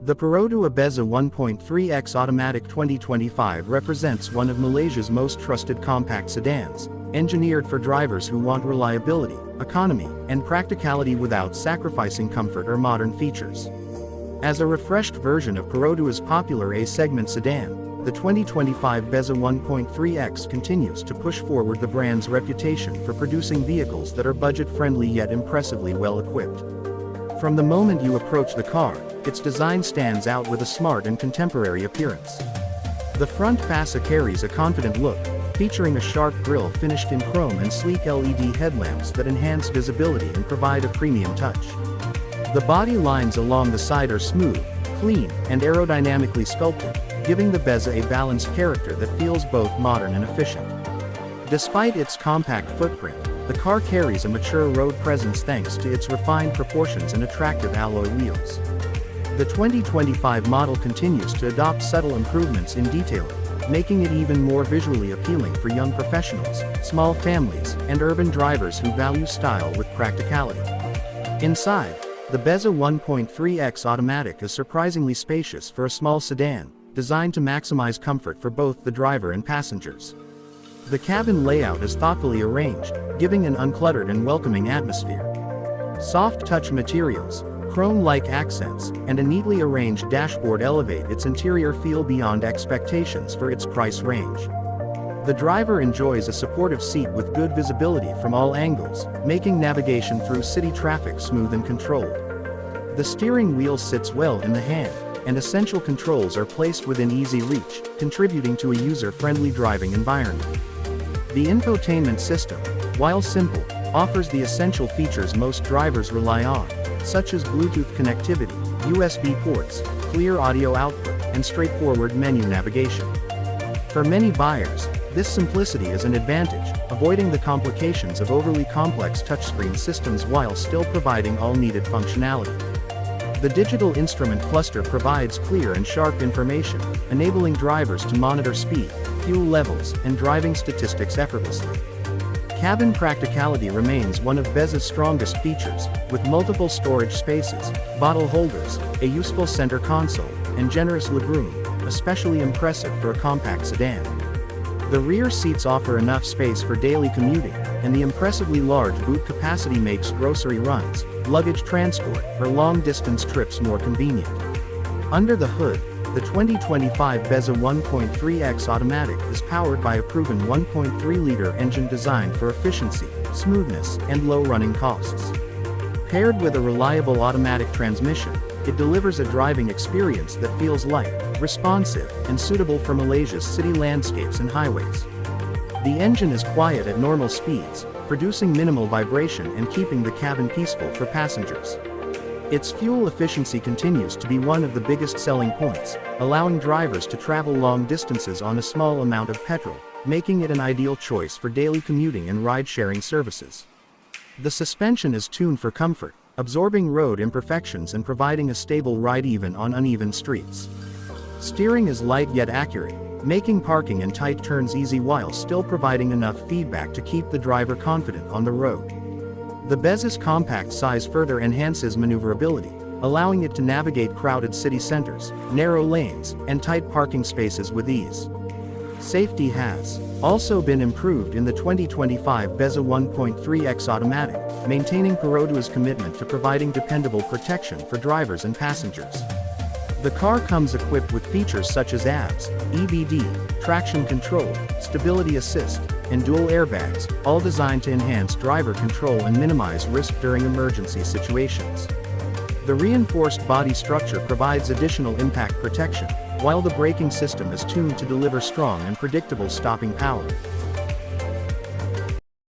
The Perodua Bezza 1.3 automatic 2025 represents one of Malaysia's most trusted compact sedans, engineered for drivers who want reliability, economy, and practicality without sacrificing comfort or modern features. As a refreshed version of Perodua's popular A-segment sedan, the 2025 Bezza 1.3 continues to push forward the brand's reputation for producing vehicles that are budget-friendly yet impressively well-equipped. From the moment you approach the car, its design stands out with a smart and contemporary appearance. The front fascia carries a confident look, featuring a sharp grille finished in chrome and sleek LED headlamps that enhance visibility and provide a premium touch. The body lines along the side are smooth, clean, and aerodynamically sculpted, giving the Bezza a balanced character that feels both modern and efficient. Despite its compact footprint, the car carries a mature road presence thanks to its refined proportions and attractive alloy wheels. The 2025 model continues to adopt subtle improvements in detailing, making it even more visually appealing for young professionals, small families, and urban drivers who value style with practicality. Inside, the Bezza 1.3 automatic is surprisingly spacious for a small sedan, designed to maximize comfort for both the driver and passengers. The cabin layout is thoughtfully arranged, giving an uncluttered and welcoming atmosphere. Soft touch materials, chrome-like accents, and a neatly arranged dashboard elevate its interior feel beyond expectations for its price range. The driver enjoys a supportive seat with good visibility from all angles, making navigation through city traffic smooth and controlled. The steering wheel sits well in the hand, and essential controls are placed within easy reach, contributing to a user-friendly driving environment. The infotainment system, while simple, offers the essential features most drivers rely on, such as Bluetooth connectivity, USB ports, clear audio output, and straightforward menu navigation. For many buyers, this simplicity is an advantage, avoiding the complications of overly complex touchscreen systems while still providing all needed functionality. The digital instrument cluster provides clear and sharp information, enabling drivers to monitor speed, fuel levels, and driving statistics effortlessly. Cabin practicality remains one of Bezza's strongest features, with multiple storage spaces, bottle holders, a useful center console, and generous legroom, especially impressive for a compact sedan. The rear seats offer enough space for daily commuting, and the impressively large boot capacity makes grocery runs, luggage transport, or long-distance trips more convenient. Under the hood, the 2025 Bezza 1.3 automatic is powered by a proven 1.3-liter engine designed for efficiency, smoothness, and low running costs. Paired with a reliable automatic transmission, it delivers a driving experience that feels light, responsive, and suitable for Malaysia's city landscapes and highways. The engine is quiet at normal speeds, producing minimal vibration and keeping the cabin peaceful for passengers. Its fuel efficiency continues to be one of the biggest selling points, allowing drivers to travel long distances on a small amount of petrol, making it an ideal choice for daily commuting and ride-sharing services. The suspension is tuned for comfort, absorbing road imperfections and providing a stable ride even on uneven streets. Steering is light yet accurate, making parking and tight turns easy while still providing enough feedback to keep the driver confident on the road. The Bezza's compact size further enhances maneuverability, allowing it to navigate crowded city centers, narrow lanes, and tight parking spaces with ease. Safety has also been improved in the 2025 Bezza 1.3 automatic, maintaining Perodua's commitment to providing dependable protection for drivers and passengers. The car comes equipped with features such as ABS, EBD, traction control, stability assist, and dual airbags, all designed to enhance driver control and minimize risk during emergency situations. The reinforced body structure provides additional impact protection, while the braking system is tuned to deliver strong and predictable stopping power.